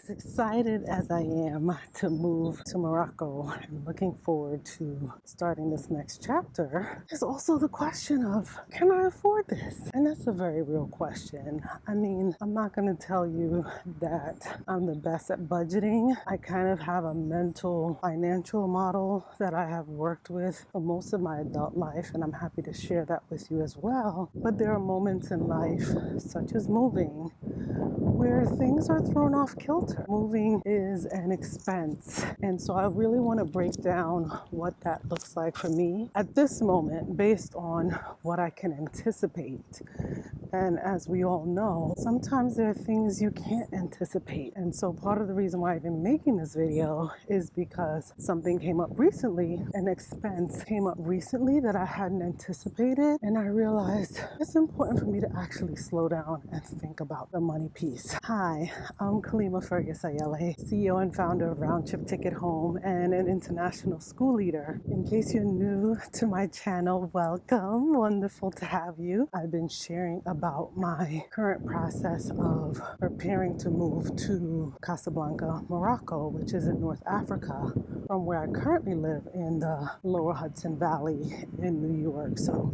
As excited as I am to move to Morocco and looking forward to starting this next chapter, is also the question of, can I afford this? And that's a very real question. I mean, I'm not going to tell you that I'm the best at budgeting. I kind of have a mental financial model that I have worked with for most of my adult life, and I'm happy to share that with you as well. But there are moments in life, such as moving, where things are thrown off kilter. Moving is an expense. And so I really want to break down what that looks like for me at this moment based on what I can anticipate. And as we all know, sometimes there are things you can't anticipate. And so part of the reason why I've been making this video is because something came up recently, an expense came up recently that I hadn't anticipated. And I realized it's important for me to actually slow down and think about the money piece. Hi, I'm Kalima Fergus Ayele, CEO and founder of Round Trip Ticket Home and an international school leader. In case you're new to my channel, welcome. Wonderful to have you. I've been sharing about my current process of preparing to move to Casablanca, Morocco, which is in North Africa, from where I currently live in the lower Hudson Valley in New York. So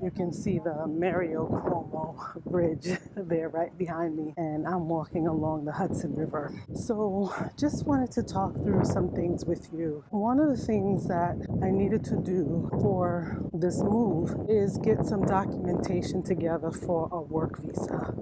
you can see the Mario Cuomo Bridge there right behind me, and I'm walking along the Hudson River. So just wanted to talk through some things with you. One of the things that I needed to do for this move is get some documentation together for a work visa.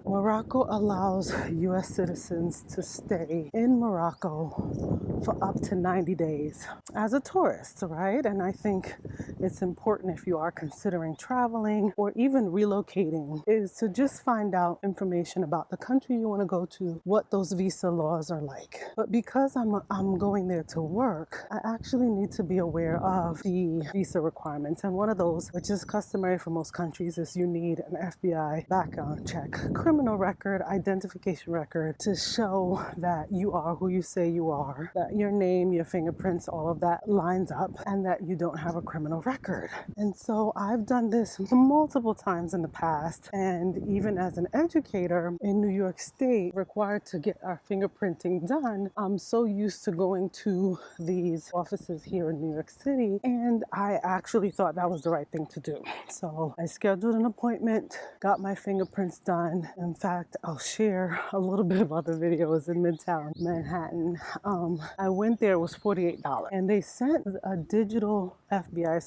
Morocco allows U.S. citizens to stay in Morocco for up to 90 days as a tourist, right? And I think it's important if you are considering traveling or even relocating is to just find out information about the country you want to go to, what those visa laws are like. But because I'm going there to work, I actually need to be aware of the visa requirements. And one of those, which is customary for most countries, is you need an FBI background check, criminal record, identification record to show that you are who you say you are, that your name, your fingerprints, all of that lines up, and that you don't have a criminal record. And so I've done this multiple times in the past, and even as an educator in New York State, required to get our fingerprinting done, I'm so used to going to these offices here in New York City, and I actually thought that was the right thing to do. So I scheduled an appointment, got my fingerprints done. In fact, I'll share a little bit of other videos in Midtown Manhattan. I went there, it was $48, and they sent a digital FBI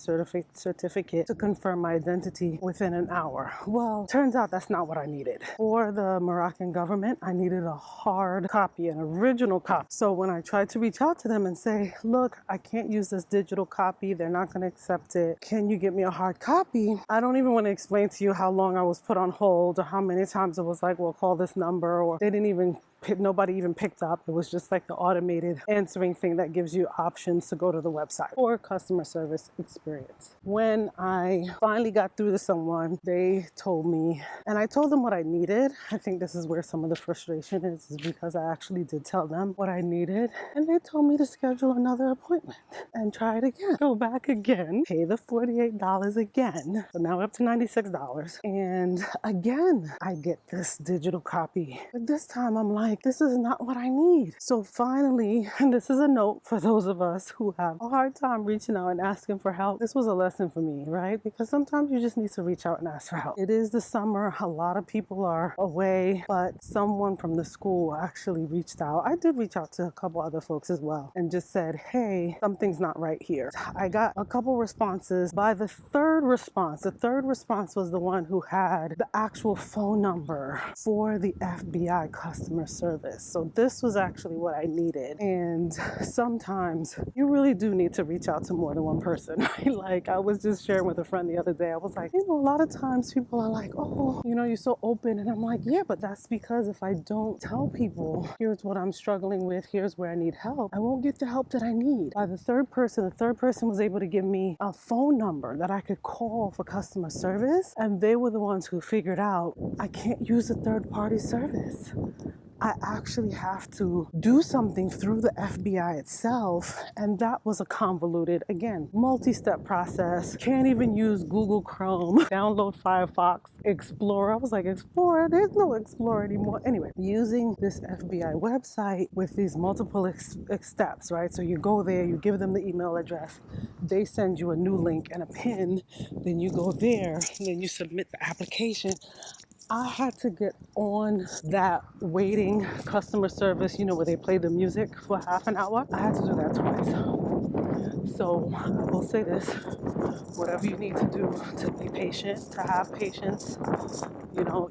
certificate to confirm my identity within an hour. Well, turns out that's not what I needed. For the Moroccan government, I needed a hard copy, an original copy. So when I tried to reach out to them and say, look, I can't use this digital copy, they're not going to accept it, can you get me a hard copy? I don't even want to explain to you how long I was put on hold or how many times it was like, well, call this number, or they didn't even nobody even picked up. It was just like the automated answering thing that gives you options to go to the website or customer service experience. When I finally got through to someone, they told me, and I told them what I needed. I think this is where some of the frustration is because I actually did tell them what I needed. And they told me to schedule another appointment and try it again. Go back again, pay the $48 again. So now we're up to $96. And again, I get this digital copy. But this time I'm like, this is not what I need. So finally, and this is a note for those of us who have a hard time reaching out and asking for help. This was a lesson for me, right? Because sometimes you just need to reach out and ask for help. It is the summer. A lot of people are away, but someone from the school actually reached out. I did reach out to a couple other folks as well and just said, hey, something's not right here. I got a couple responses. By the third response was the one who had the actual phone number for the FBI customer service. So this was actually what I needed. And sometimes you really do need to reach out to more than one person. Right? Like I was just sharing with a friend the other day. I was like, a lot of times people are like, oh, you're so open. And I'm like, yeah, but that's because if I don't tell people, here's what I'm struggling with, here's where I need help, I won't get the help that I need. By the third person was able to give me a phone number that I could call for customer service. And they were the ones who figured out I can't use a third-party service. I actually have to do something through the FBI itself. And that was a convoluted, again, multi-step process. Can't even use Google Chrome, download Firefox, Explorer. I was like, Explorer? There's no Explorer anymore. Anyway, using this FBI website with these multiple steps, right? So you go there, you give them the email address, they send you a new link and a pin, then you go there, and then you submit the application. I had to get on that waiting customer service, where they play the music for half an hour. I had to do that twice. So I will say this, whatever you need to do to be patient, to have patience,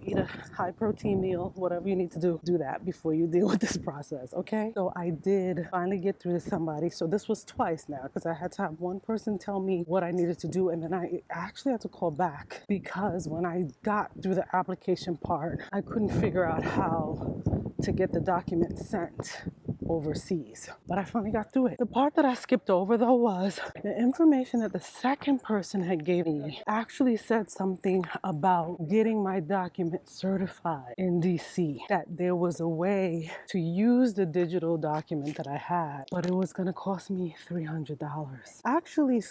eat a high protein meal, whatever you need to do that before you deal with this process, okay? So I did finally get through to somebody. So this was twice now because I had to have one person tell me what I needed to do, and then I actually had to call back because when I got through the application part, I couldn't figure out how to get the document sent overseas, but I finally got through it. The part that I skipped over though was the information that the second person had gave me actually said something about getting my document certified in DC, that there was a way to use the digital document that I had, but it was going to cost me $300. Actually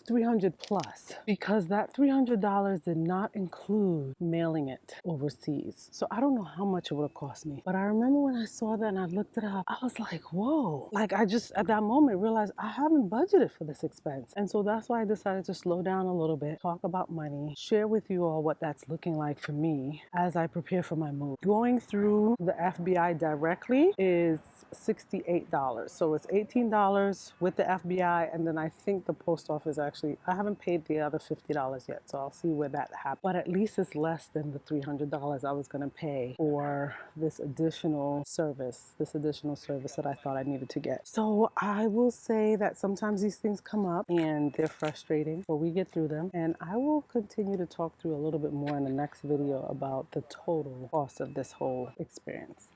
$300 plus, because that $300 did not include mailing it overseas. So I don't know how much it would have cost me, but I remember when I saw that and I looked it up, I was like, whoa. Like I just at that moment realized I haven't budgeted for this expense. And so that's why I decided to slow down a little bit, talk about money, share with you all what that's looking like for me as I prepare for my move. Going through the FBI directly is $68. So it's $18 with the FBI, and then I think the post office actually, I haven't paid the other $50 yet, so I'll see where that happens. But at least it's less than the $300 I was going to pay for this additional service that I thought I needed to get. So I will say that sometimes these things come up and they're frustrating, but we get through them. And I will continue to talk through a little bit more in the next video about the total cost of this whole experience.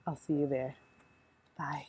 I'll see you there. Bye.